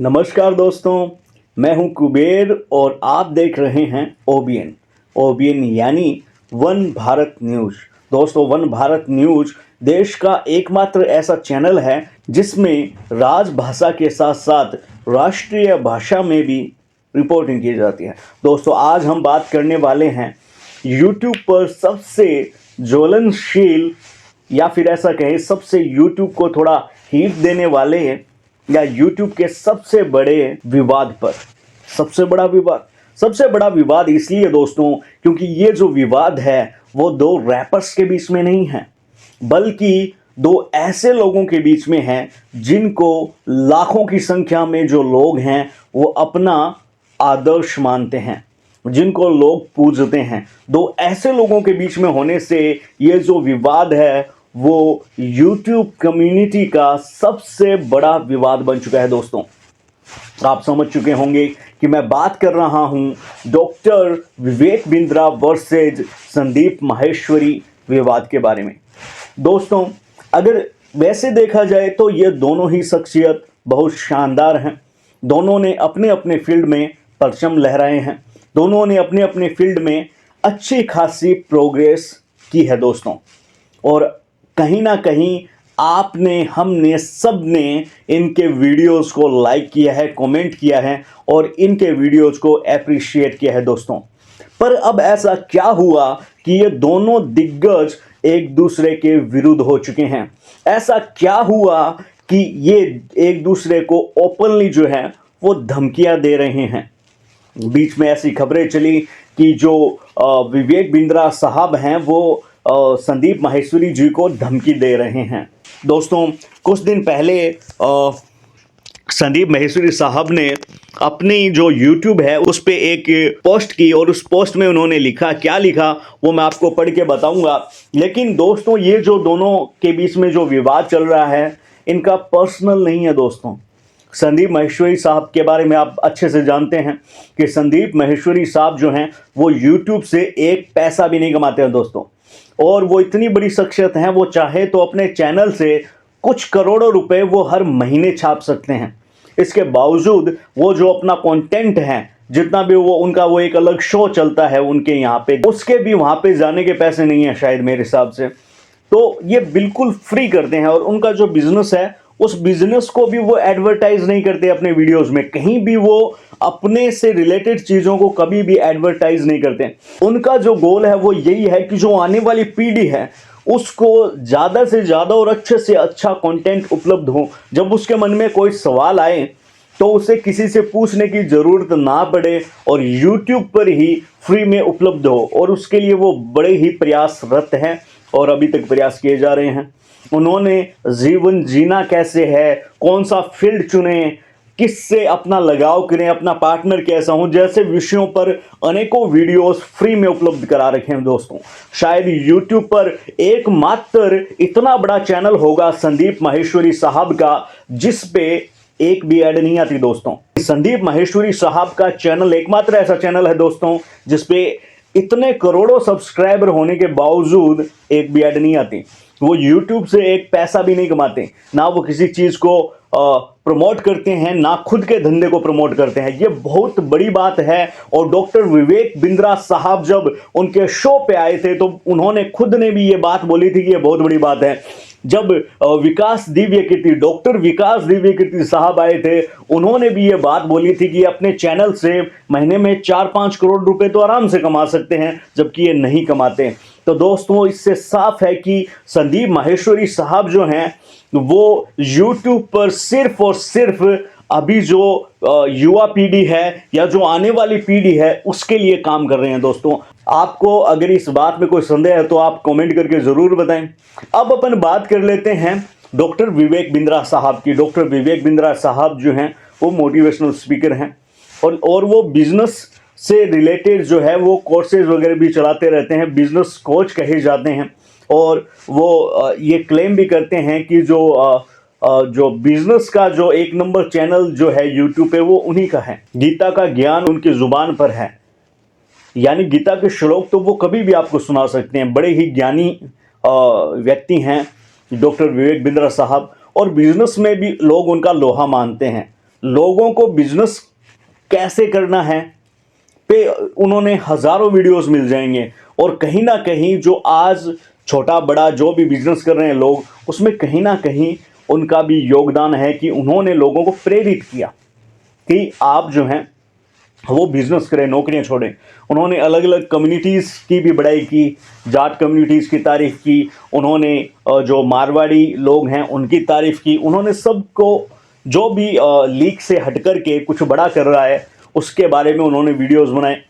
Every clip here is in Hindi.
नमस्कार दोस्तों, मैं हूं कुबेर और आप देख रहे हैं ओबीएन यानी वन भारत न्यूज। दोस्तों, वन भारत न्यूज देश का एकमात्र ऐसा चैनल है जिसमें राजभाषा के साथ साथ राष्ट्रीय भाषा में भी रिपोर्टिंग की जाती है। दोस्तों, आज हम बात करने वाले हैं यूट्यूब पर सबसे ज्वलनशील या फिर ऐसा कहें सबसे यूट्यूब को थोड़ा हीट देने वाले या यूट्यूब के सबसे बड़े विवाद पर। सबसे बड़ा विवाद इसलिए दोस्तों क्योंकि ये जो विवाद है वो दो रैपर्स के बीच में नहीं है, बल्कि दो ऐसे लोगों के बीच में है जिनको लाखों की संख्या में जो लोग हैं वो अपना आदर्श मानते हैं, जिनको लोग पूजते हैं। दो ऐसे लोगों के बीच में होने से ये जो विवाद है वो YouTube कम्युनिटी का सबसे बड़ा विवाद बन चुका है। दोस्तों, आप समझ चुके होंगे कि मैं बात कर रहा हूं डॉक्टर विवेक बिंद्रा वर्सेज संदीप माहेश्वरी विवाद के बारे में। दोस्तों, अगर वैसे देखा जाए तो ये दोनों ही शख्सियत बहुत शानदार हैं। दोनों ने अपने अपने फील्ड में परचम लहराए हैं। दोनों ने अपने अपने फील्ड में अच्छी खासी प्रोग्रेस की है दोस्तों। और कहीं ना कहीं आपने, हमने, सब ने इनके वीडियोस को लाइक किया है, कमेंट किया है और इनके वीडियोस को अप्रिशिएट किया है दोस्तों। पर अब ऐसा क्या हुआ कि ये दोनों दिग्गज एक दूसरे के विरुद्ध हो चुके हैं? ऐसा क्या हुआ कि ये एक दूसरे को ओपनली जो है वो धमकियां दे रहे हैं? बीच में ऐसी खबरें चली कि जो विवेक बिंद्रा साहब हैं वो संदीप माहेश्वरी जी को धमकी दे रहे हैं। दोस्तों, कुछ दिन पहले संदीप माहेश्वरी साहब ने अपनी जो YouTube है उस पे एक पोस्ट की और उस पोस्ट में उन्होंने लिखा, क्या लिखा वो मैं आपको पढ़ के बताऊंगा। लेकिन दोस्तों, ये जो दोनों के बीच में जो विवाद चल रहा है इनका पर्सनल नहीं है दोस्तों। संदीप माहेश्वरी साहब के बारे में आप अच्छे से जानते हैं कि संदीप माहेश्वरी साहब जो हैं वो YouTube से एक पैसा भी नहीं कमाते हैं दोस्तों। और वो इतनी बड़ी शख्सियत हैं, वो चाहे तो अपने चैनल से कुछ करोड़ों रुपए वो हर महीने छाप सकते हैं। इसके बावजूद वो जो अपना कंटेंट है, जितना भी वो उनका वो एक अलग शो चलता है उनके यहाँ पे, उसके भी वहाँ पे जाने के पैसे नहीं है शायद मेरे हिसाब से। तो ये बिल्कुल फ्री करते हैं और उनका जो बिजनेस है उस बिजनेस को भी वो एडवर्टाइज नहीं करते अपने वीडियोस में। कहीं भी वो अपने से रिलेटेड चीज़ों को कभी भी एडवर्टाइज नहीं करते। उनका जो गोल है वो यही है कि जो आने वाली पीढ़ी है उसको ज़्यादा से ज़्यादा और अच्छे से अच्छा कंटेंट उपलब्ध हो। जब उसके मन में कोई सवाल आए तो उसे किसी से पूछने की ज़रूरत ना पड़े और YouTube पर ही फ्री में उपलब्ध हो। और उसके लिए वो बड़े ही प्रयासरत हैं और अभी तक प्रयास किए जा रहे हैं। उन्होंने जीवन जीना कैसे है, कौन सा फील्ड चुने, किससे अपना लगाव करें, अपना पार्टनर कैसा हो, जैसे विषयों पर अनेकों वीडियोस फ्री में उपलब्ध करा रखे हैं दोस्तों। शायद YouTube पर एकमात्र इतना बड़ा चैनल होगा संदीप माहेश्वरी साहब का जिस पे एक भी ऐड नहीं आती दोस्तों। संदीप माहेश्वरी साहब का चैनल एकमात्र ऐसा चैनल है दोस्तों जिसपे इतने करोड़ों सब्सक्राइबर होने के बावजूद एक भी ऐड नहीं आती। वो YouTube से एक पैसा भी नहीं कमाते, ना वो किसी चीज़ को प्रमोट करते हैं, ना खुद के धंधे को प्रमोट करते हैं। ये बहुत बड़ी बात है। और डॉक्टर विवेक बिंद्रा साहब जब उनके शो पे आए थे तो उन्होंने खुद ने भी ये बात बोली थी कि ये बहुत बड़ी बात है। जब डॉक्टर विकास दिव्य कीर्ति साहब आए थे, उन्होंने भी ये बात बोली थी कि अपने चैनल से महीने में 4-5 करोड़ रुपए तो आराम से कमा सकते हैं, जबकि ये नहीं कमाते। तो दोस्तों, इससे साफ है कि संदीप माहेश्वरी साहब जो हैं वो YouTube पर सिर्फ और सिर्फ अभी जो युवा पीढ़ी है या जो आने वाली पीढ़ी है उसके लिए काम कर रहे हैं दोस्तों। आपको अगर इस बात में कोई संदेह है तो आप कमेंट करके ज़रूर बताएं। अब अपन बात कर लेते हैं डॉक्टर विवेक बिंद्रा साहब की। डॉक्टर विवेक बिंद्रा साहब जो हैं वो मोटिवेशनल स्पीकर हैं और वो बिजनेस से रिलेटेड जो है वो कोर्सेज वगैरह भी चलाते रहते हैं, बिजनेस कोच कहे जाते हैं। और वो ये क्लेम भी करते हैं कि जो बिजनेस का जो एक नंबर चैनल जो है YouTube पे वो उन्हीं का है। गीता का ज्ञान उनकी जुबान पर है, यानी गीता के श्लोक तो वो कभी भी आपको सुना सकते हैं। बड़े ही ज्ञानी व्यक्ति हैं डॉक्टर विवेक बिंद्रा साहब और बिजनेस में भी लोग उनका लोहा मानते हैं। लोगों को बिजनेस कैसे करना है पे उन्होंने हजारों वीडियोस मिल जाएंगे। और कहीं ना कहीं जो आज छोटा बड़ा जो भी बिजनेस कर रहे हैं लोग, उसमें कहीं ना कहीं उनका भी योगदान है कि उन्होंने लोगों को प्रेरित किया कि आप जो हैं वो बिजनेस करें, नौकरियां छोड़ें। उन्होंने अलग अलग कम्युनिटीज़ की भी बड़ाई की, जाट कम्युनिटीज़ की तारीफ़ की, उन्होंने जो मारवाड़ी लोग हैं उनकी तारीफ़ की। उन्होंने सबको जो भी लीक से हटकर के कुछ बड़ा कर रहा है उसके बारे में उन्होंने वीडियोस बनाए।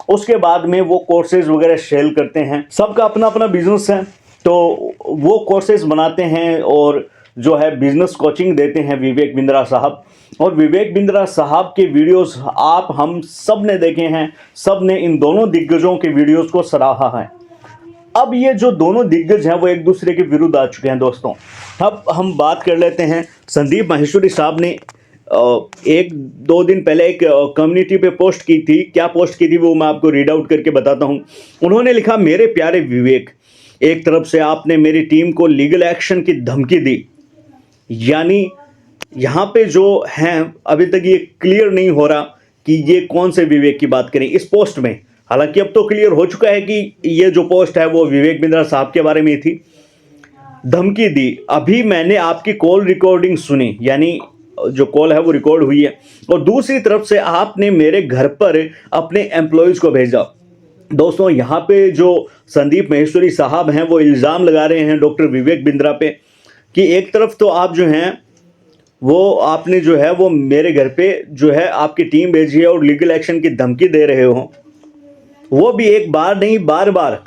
उसके बाद में वो कोर्सेज वगैरह सेल करते हैं। सबका अपना अपना बिजनेस है, तो वो कोर्सेज बनाते हैं और जो है बिजनेस कोचिंग देते हैं विवेक बिंद्रा साहब। और विवेक बिंद्रा साहब के वीडियोस आप हम सब ने देखे हैं, सब ने इन दोनों दिग्गजों के वीडियोस को सराहा है। अब ये जो दोनों दिग्गज हैं वो एक दूसरे के विरुद्ध आ चुके हैं दोस्तों। अब हम बात कर लेते हैं, संदीप माहेश्वरी साहब ने एक दो दिन पहले एक कम्युनिटी पे पोस्ट की थी। क्या पोस्ट की थी वो मैं आपको रीड आउट करके बताता हूँ। उन्होंने लिखा, मेरे प्यारे विवेक, एक तरफ से आपने मेरी टीम को लीगल एक्शन की धमकी दी। यानी यहाँ पे जो हैं अभी तक ये क्लियर नहीं हो रहा कि ये कौन से विवेक की बात करें इस पोस्ट में। हालांकि अब तो क्लियर हो चुका है कि ये जो पोस्ट है वो विवेक बिंद्रा साहब के बारे में थी। धमकी दी, अभी मैंने आपकी कॉल रिकॉर्डिंग सुनी, यानी जो कॉल है वो रिकॉर्ड हुई है। और दूसरी तरफ से आपने मेरे घर पर अपने एम्प्लॉयज को भेजा। दोस्तों यहाँ पे जो संदीप माहेश्वरी साहब हैं वो इल्ज़ाम लगा रहे हैं डॉक्टर विवेक बिंद्रा पे कि एक तरफ तो आप जो हैं वो आपने जो है वो मेरे घर पे जो है आपकी टीम भेजी है और लीगल एक्शन की धमकी दे रहे हो, वो भी एक बार नहीं बार बार।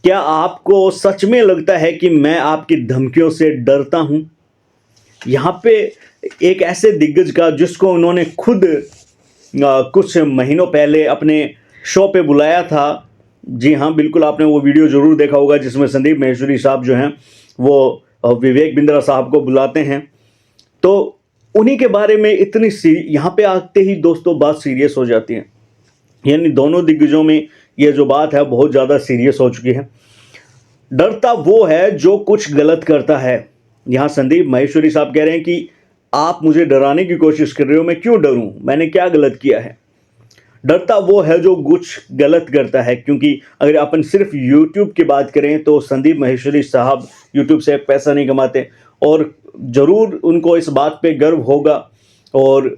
क्या आपको सच में लगता है कि मैं आपकी धमकियों से डरता हूं? यहाँ पे एक ऐसे दिग्गज का जिसको उन्होंने खुद कुछ महीनों पहले अपने शो पे बुलाया था। जी हाँ, बिल्कुल, आपने वो वीडियो ज़रूर देखा होगा जिसमें संदीप माहेश्वरी साहब जो हैं वो विवेक बिंद्रा साहब को बुलाते हैं। तो उन्हीं के बारे में इतनी यहाँ पे आते ही दोस्तों बात सीरियस हो जाती है। यानी दोनों दिग्गजों में ये जो बात है बहुत ज़्यादा सीरियस हो चुकी है। डरता वो है जो कुछ गलत करता है। यहाँ संदीप माहेश्वरी साहब कह रहे हैं कि आप मुझे डराने की कोशिश कर रहे हो, मैं क्यों डरूं, मैंने क्या गलत किया है। डरता वो है जो कुछ गलत करता है, क्योंकि अगर अपन सिर्फ यूट्यूब की बात करें तो संदीप माहेश्वरी साहब यूट्यूब से पैसा नहीं कमाते और ज़रूर उनको इस बात पे गर्व होगा और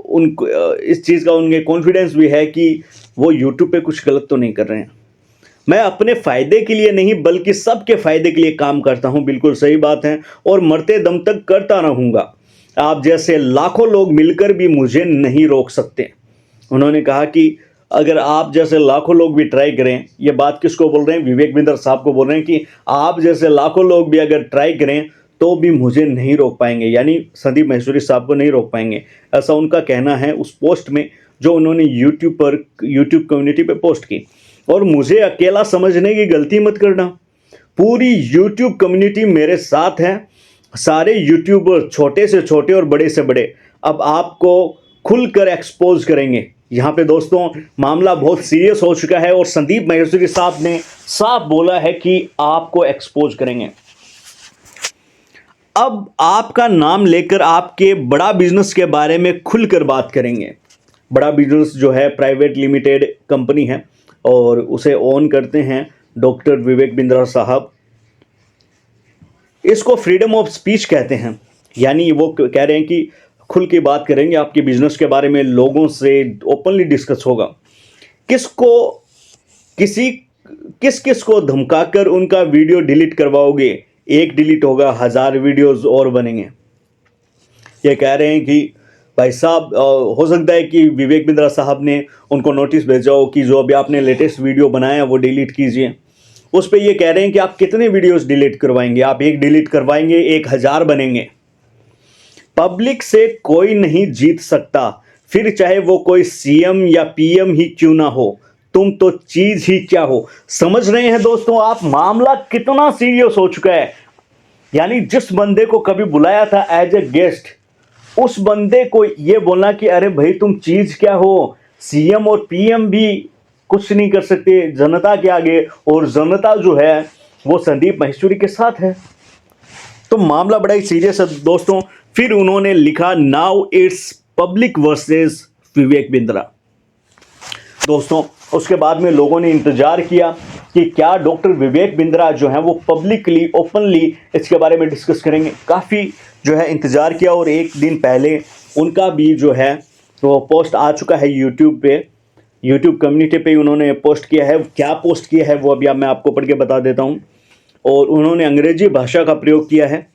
उनको इस चीज़ का उनके कॉन्फिडेंस भी है कि वो यूट्यूब पे कुछ गलत तो नहीं कर रहे हैं। मैं अपने फ़ायदे के लिए नहीं बल्कि सबके फ़ायदे के लिए काम करता हूं, बिल्कुल सही बात है, और मरते दम तक करता रहूँगा। आप जैसे लाखों लोग मिलकर भी मुझे नहीं रोक सकते। उन्होंने कहा कि अगर आप जैसे लाखों लोग भी ट्राई करें, ये बात किसको बोल रहे हैं, विवेक बिंद्रा साहब को बोल रहे हैं कि आप जैसे लाखों लोग भी अगर ट्राई करें तो भी मुझे नहीं रोक पाएंगे, यानी संदीप माहेश्वरी साहब को नहीं रोक पाएंगे, ऐसा उनका कहना है उस पोस्ट में जो उन्होंने यूट्यूब कम्युनिटी पे पोस्ट की। और मुझे अकेला समझने की गलती मत करना, पूरी यूट्यूब कम्युनिटी मेरे साथ है, सारे यूट्यूबर छोटे से छोटे और बड़े से बड़े अब आपको खुलकर एक्सपोज करेंगे। यहाँ पे दोस्तों मामला बहुत सीरियस हो चुका है और संदीप माहेश्वरी साहब ने साफ बोला है कि आपको एक्सपोज करेंगे। अब आपका नाम लेकर आपके बड़ा बिजनेस के बारे में खुलकर बात करेंगे। बड़ा बिजनेस जो है प्राइवेट लिमिटेड कंपनी है और उसे ओन करते हैं डॉक्टर विवेक बिंद्रा साहब। इसको फ्रीडम ऑफ स्पीच कहते हैं, यानी वो कह रहे हैं कि खुल के बात करेंगे आपके बिजनेस के बारे में, लोगों से ओपनली डिस्कस होगा। किस किस को धमकाकर उनका वीडियो डिलीट करवाओगे, एक डिलीट होगा 1000 वीडियोस और बनेंगे। ये कह रहे हैं कि भाई साहब हो सकता है कि विवेक बिंद्रा साहब ने उनको नोटिस भेजा हो कि जो अभी आपने लेटेस्ट वीडियो बनाया वो डिलीट कीजिए। उस पर ये कह रहे हैं कि आप कितने वीडियोस डिलीट करवाएंगे, आप एक डिलीट करवाएंगे 1000 बनेंगे। पब्लिक से कोई नहीं जीत सकता, फिर चाहे वो कोई सीएम या पीएम ही क्यों ना हो, तुम तो चीज ही क्या हो। समझ रहे हैं दोस्तों आप मामला कितना सीरियस हो चुका है। यानी जिस बंदे को कभी बुलाया था एज ए गेस्ट, उस बंदे को ये बोलना कि अरे भाई तुम चीज क्या हो, सीएम और पीएम भी कुछ नहीं कर सकते जनता के आगे, और जनता जो है वो संदीप माहेश्वरी के साथ है। तो मामला बड़ा ही सीरियस है दोस्तों। फिर उन्होंने लिखा now it's public versus Vivek Bindra. दोस्तों उसके बाद में लोगों ने इंतजार किया कि क्या डॉक्टर विवेक बिंद्रा जो है वो पब्लिकली ओपनली इसके बारे में डिस्कस करेंगे। काफ़ी जो है इंतजार किया और एक दिन पहले उनका भी जो है वो पोस्ट आ चुका है यूट्यूब पे, यूट्यूब कम्युनिटी पे उन्होंने पोस्ट किया है। क्या पोस्ट किया है वो अभी मैं आपको पढ़ के बता देता हूँ। और उन्होंने अंग्रेजी भाषा का प्रयोग किया है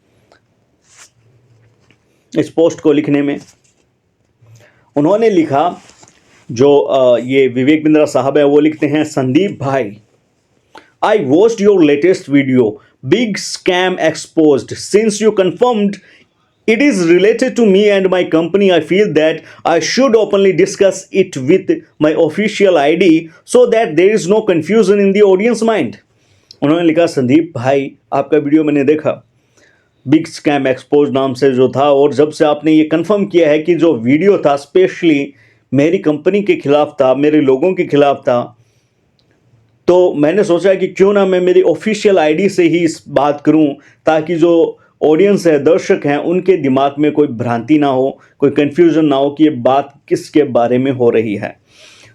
इस पोस्ट को लिखने में। उन्होंने लिखा, जो ये विवेक बिंद्रा साहब है वो लिखते हैं, संदीप भाई, I watched your latest video, big scam exposed. Since you confirmed it is related to me and my company, I feel that I should openly discuss it with my official ID so that there is no confusion in the audience mind. उन्होंने लिखा, संदीप भाई आपका वीडियो मैंने देखा, बिग स्कैम एक्सपोज नाम से जो था, और जब से आपने ये कंफर्म किया है कि जो वीडियो था स्पेशली मेरी कंपनी के खिलाफ था, मेरे लोगों के खिलाफ था, तो मैंने सोचा कि क्यों ना मैं मेरी ऑफिशियल आईडी से ही इस बात करूं, ताकि जो ऑडियंस है, दर्शक हैं, उनके दिमाग में कोई भ्रांति ना हो, कोई कंफ्यूजन ना हो कि ये बात किसके बारे में हो रही है।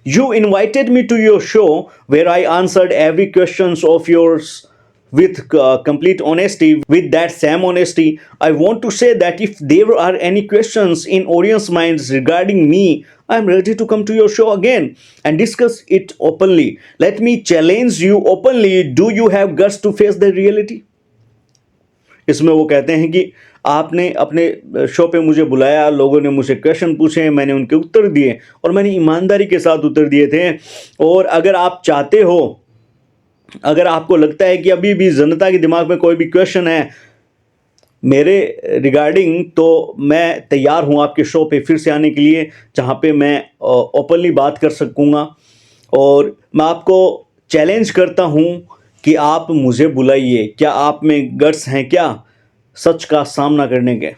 You invited me to your show where I answered every questions of yours with complete honesty. With that same honesty, I want to say that if there are any questions in audience minds regarding me, I am ready to come to your show again and discuss it openly. Let me challenge you openly. Do you have guts to face the reality? इसमें वो कहते हैं कि आपने अपने शो पे मुझे बुलाया, लोगों ने मुझसे क्वेश्चन पूछे, मैंने उनके उत्तर दिए और मैंने ईमानदारी के साथ उत्तर दिए थे। और अगर आप चाहते हो, अगर आपको लगता है कि अभी भी जनता के दिमाग में कोई भी क्वेश्चन है मेरे रिगार्डिंग, तो मैं तैयार हूं आपके शो पे फिर से आने के लिए, जहां पे मैं ओपनली बात कर सकूंगा। और मैं आपको चैलेंज करता हूं कि आप मुझे बुलाइए। क्या आप में गट्स हैं क्या सच का सामना करने के?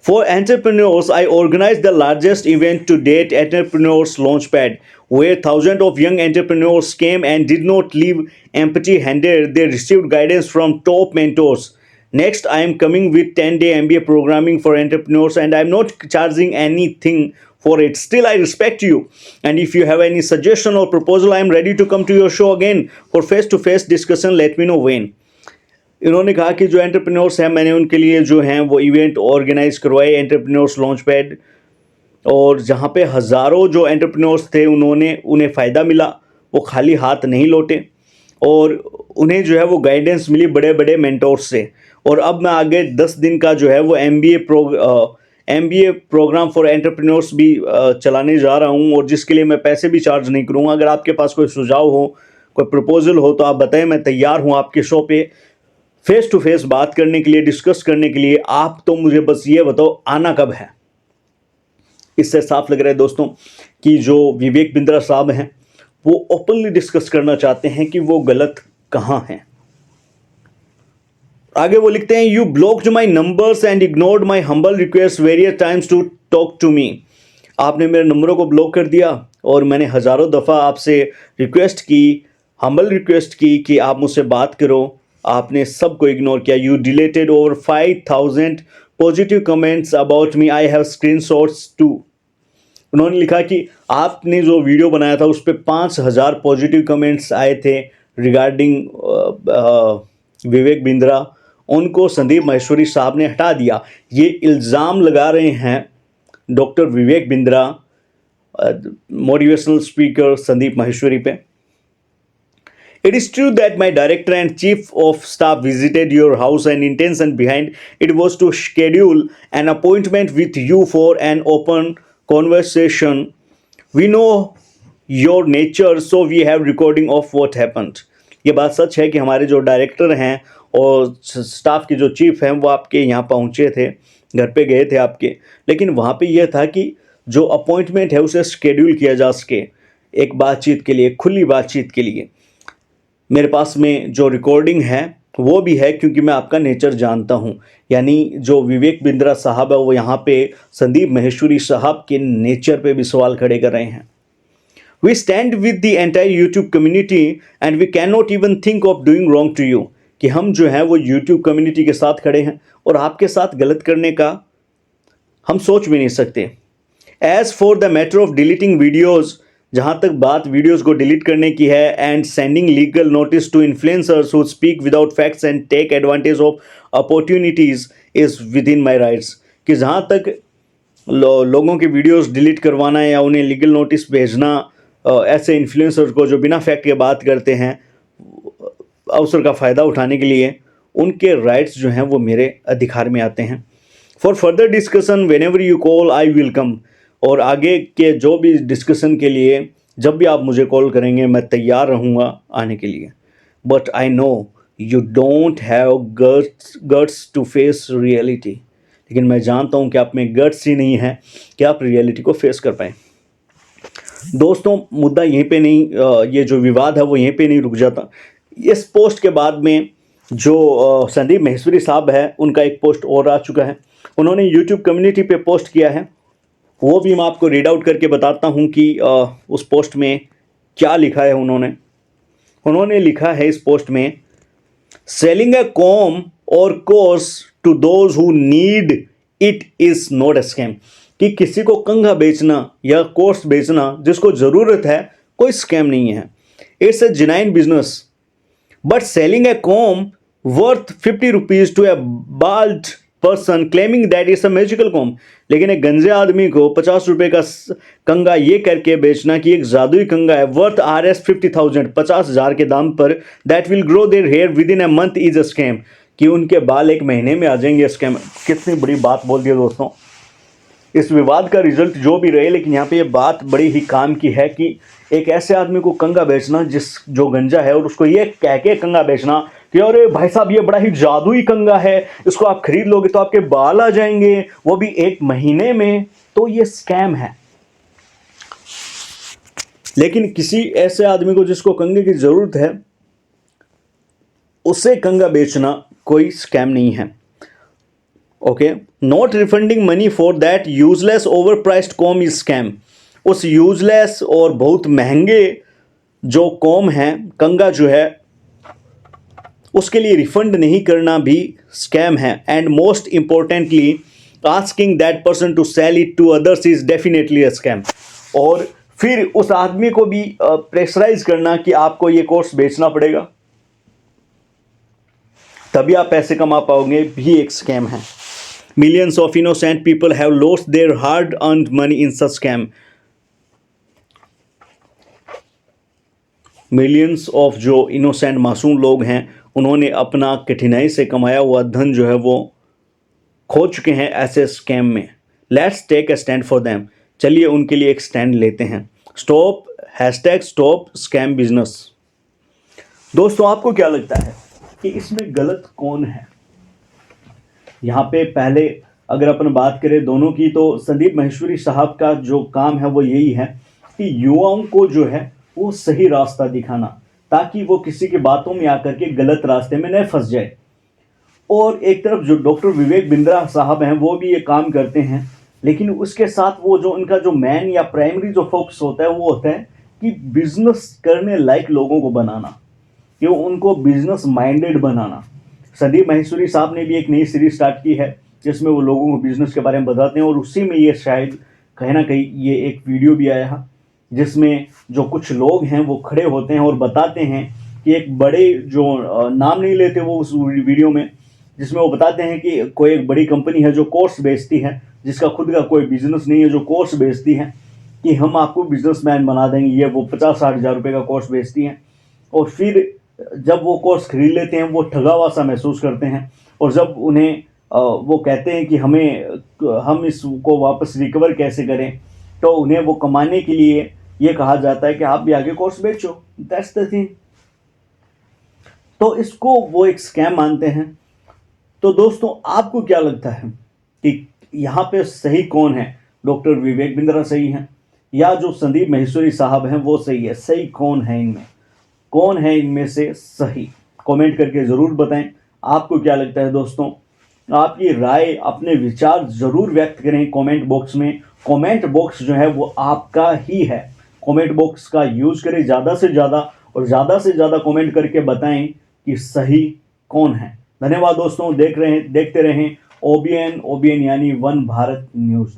For entrepreneurs, I organized the largest event to date, Entrepreneurs Launchpad, where thousands of young entrepreneurs came and did not leave empty-handed. They received guidance from top mentors. Next, I am coming with 10-day MBA programming for entrepreneurs, and I'm not charging anything for it. Still, I respect you. And if you have any suggestion or proposal, I am ready to come to your show again for face-to-face discussion. Let me know when. इन्होंने कहा कि जो एंटरप्रेन्योर्स हैं, मैंने उनके लिए जो हैं वो इवेंट ऑर्गेनाइज करवाए, एंटरप्रेन्योर्स लॉन्च पैड, और जहाँ पे हज़ारों जो एंटरप्रेन्योर्स थे उन्हें फ़ायदा मिला, वो खाली हाथ नहीं लौटे और उन्हें जो है वो गाइडेंस मिली बड़े बड़े मेंटोर्स से। और अब मैं आगे 10 दिन का जो है वो MBA प्रोग्राम फॉर एंटरप्रेन्योर्स भी चलाने जा रहा हूँ, और जिसके लिए मैं पैसे भी चार्ज नहीं करूँगा। अगर आपके पास कोई सुझाव हो, कोई प्रपोजल हो, तो आप बताएं, मैं तैयार हूँ आपके शो पे फेस टू फेस बात करने के लिए, डिस्कस करने के लिए। आप तो मुझे बस ये बताओ आना कब है। इससे साफ लग रहा है दोस्तों कि जो विवेक बिंद्रा साहब हैं वो ओपनली डिस्कस करना चाहते हैं कि वो गलत कहाँ हैं। आगे वो लिखते हैं, you blocked my numbers and ignored my humble request various times to talk to me. आपने मेरे नंबरों को ब्लॉक कर दिया और मैंने हज़ारों दफ़ा आपसे रिक्वेस्ट की, हम्बल रिक्वेस्ट की कि आप मुझसे बात करो, आपने सबको इग्नोर किया। You deleted over 5000 positive comments about me, I have screenshots too. उन्होंने लिखा कि आपने जो वीडियो बनाया था उस पर 5000 पॉजिटिव कमेंट्स आए थे रिगार्डिंग विवेक बिंद्रा। उनको संदीप माहेश्वरी साहब ने हटा दिया। ये इल्ज़ाम लगा रहे हैं doctor Vivek Bindra, motivational speaker Sandeep Maheshwari पे। It is true that my director and chief of staff visited your house, and intention behind it was to schedule an appointment with you for an open conversation. We know your nature, so we have recording of what happened. ये बात सच है कि हमारे जो डायरेक्टर हैं और स्टाफ के जो चीफ हैं वो आपके यहाँ पहुँचे थे, घर पे गए थे आपके, लेकिन वहाँ पे यह था कि जो अपॉइंटमेंट है उसे शेड्यूल किया जा सके एक बातचीत के लिए, खुली बातचीत के लिए। मेरे पास में जो रिकॉर्डिंग है वो भी है, क्योंकि मैं आपका नेचर जानता हूँ। यानी जो विवेक बिंद्रा साहब है वो यहाँ पे संदीप माहेश्वरी साहब के नेचर पे भी सवाल खड़े कर रहे हैं। We stand with the entire YouTube community and we can not even think of doing wrong to you, कि हम जो हैं वो यूट्यूब कम्युनिटी के साथ खड़े हैं और आपके साथ गलत करने का हम सोच भी नहीं सकते। As for the matter of deleting videos, जहाँ तक बात वीडियोस को डिलीट करने की है, and sending legal notice to influencers who speak without facts and take advantage of opportunities is within my rights, कि जहाँ तक लोगों की वीडियोस डिलीट करवाना या उन्हें लीगल नोटिस भेजना ऐसे इन्फ्लुएंसर्स को जो बिना फैक्ट के बात करते हैं अवसर का फ़ायदा उठाने के लिए, उनके राइट्स जो हैं वो मेरे अधिकार में आते हैं। For further discussion when ever you call I will come, और आगे के जो भी डिस्कशन के लिए जब भी आप मुझे कॉल करेंगे मैं तैयार रहूँगा आने के लिए। But I know you don't have guts to face reality, लेकिन मैं जानता हूँ कि आप में गट्स ही नहीं है कि आप रियलिटी को फेस कर पाएँ। दोस्तों, मुद्दा यहीं पे नहीं, ये जो विवाद है वो यहीं पे नहीं रुक जाता। इस पोस्ट के बाद में जो संदीप माहेश्वरी साहब है, उनका एक पोस्ट और आ चुका है। उन्होंने यूट्यूब कम्युनिटी पे पोस्ट किया है, वो भी मैं आपको रीड आउट करके बताता हूँ कि उस पोस्ट में क्या लिखा है। उन्होंने लिखा है इस पोस्ट में, selling a comb of course to those who need it is not a scam, कि किसी को कंघा बेचना या कोर्स बेचना जिसको ज़रूरत है कोई स्कैम नहीं है। It's a genuine business, but selling a comb worth 50 rupees to a bald person claiming that it's a magical comb, लेकिन एक गंजे आदमी को 50 रुपये का कंगा ये करके बेचना कि एक जादुई कंगा है वर्थ RS 50,000, 50,000 के दाम पर, that will grow there here with in a month is a scam, कि उनके बाल एक महीने में आ जाएंगे स्कैम। कितनी बड़ी बात बोल दी है दोस्तों। इस विवाद का रिजल्ट जो भी रहे, लेकिन यहाँ पे ये बात बड़ी ही काम की है कि एक ऐसे आदमी को कंगा बेचना जो गंजा है, और उसको ये कह के कंगा बेचना कि अरे भाई साहब ये बड़ा ही जादुई कंगा है, इसको आप खरीद लोगे तो आपके बाल आ जाएंगे, वो भी एक महीने में, तो ये स्कैम है। लेकिन किसी ऐसे आदमी को जिसको कंगे की जरूरत है, उसे कंगा बेचना कोई स्कैम नहीं है। Okay, not refunding money for that useless over priced com is scam. उस यूजलेस और बहुत महंगे जो कॉम है, कंगा जो है, उसके लिए रिफंड नहीं करना भी स्कैम है। And most importantly asking that person to sell it to others is definitely a scam. और फिर उस आदमी को भी प्रेशराइज करना कि आपको ये कोर्स बेचना पड़ेगा तभी आप पैसे कमा पाओगे, भी एक स्कैम है। Millions of innocent people have lost their hard earned money in such scam. Millions of जो इनोसेंट मासूम लोग हैं, उन्होंने अपना कठिनाई से कमाया हुआ धन जो है वो खो चुके हैं ऐसे स्कैम में। Let's take a stand for them. चलिए उनके लिए एक स्टैंड लेते हैं। Stop stop scam business. दोस्तों, आपको क्या लगता है कि इसमें गलत कौन है? यहाँ पे पहले अगर अपन बात करें दोनों की, तो संदीप माहेश्वरी साहब का जो काम है वो यही है कि युवाओं को जो है वो सही रास्ता दिखाना, ताकि वो किसी की बातों में आकर के गलत रास्ते में न फंस जाए। और एक तरफ जो डॉक्टर विवेक बिंद्रा साहब हैं वो भी ये काम करते हैं, लेकिन उसके साथ वो जो उनका जो मेन या प्राइमरी जो फोकस होता है वो होता है कि बिजनेस करने लायक लोगों को बनाना, कि उनको बिजनेस माइंडेड बनाना। संदीप माहेश्वरी साहब ने भी एक नई सीरीज स्टार्ट की है जिसमें वो लोगों को बिजनेस के बारे में बताते हैं, और उसी में ये शायद कहीं ना कहीं ये एक वीडियो भी आया है जिसमें जो कुछ लोग हैं वो खड़े होते हैं और बताते हैं कि एक बड़े जो नाम नहीं लेते वो उस वीडियो में, जिसमें वो बताते हैं कि कोई एक बड़ी कंपनी है जो कोर्स बेचती है, जिसका खुद का कोई बिजनेस नहीं है, जो कोर्स बेचती है कि हम आपको बिजनेसमैन बना देंगे। ये वो 50-60 हज़ार रुपये का कोर्स बेचती हैं, और फिर जब वो कोर्स खरीद लेते हैं वो ठगा हुआ सा महसूस करते हैं, और जब उन्हें वो कहते हैं कि हम इसको वापस रिकवर कैसे करें, तो उन्हें वो कमाने के लिए ये कहा जाता है कि आप भी आगे कोर्स बेचो। That's the thing. तो इसको वो एक स्कैम मानते हैं। तो दोस्तों, आपको क्या लगता है कि यहाँ पे सही कौन है? डॉक्टर विवेक बिंद्रा सही हैं या जो संदीप माहेश्वरी साहब हैं वो सही है? सही कौन है इनमें? कौन है इनमें से सही? कमेंट करके ज़रूर बताएं आपको क्या लगता है। दोस्तों, आपकी राय, अपने विचार ज़रूर व्यक्त करें कमेंट बॉक्स में। कमेंट बॉक्स जो है वो आपका ही है। कमेंट बॉक्स का यूज़ करें ज़्यादा से ज़्यादा, और ज़्यादा से ज़्यादा कमेंट करके बताएं कि सही कौन है। धन्यवाद दोस्तों, देखते रहें ओबीएन यानी वन भारत न्यूज।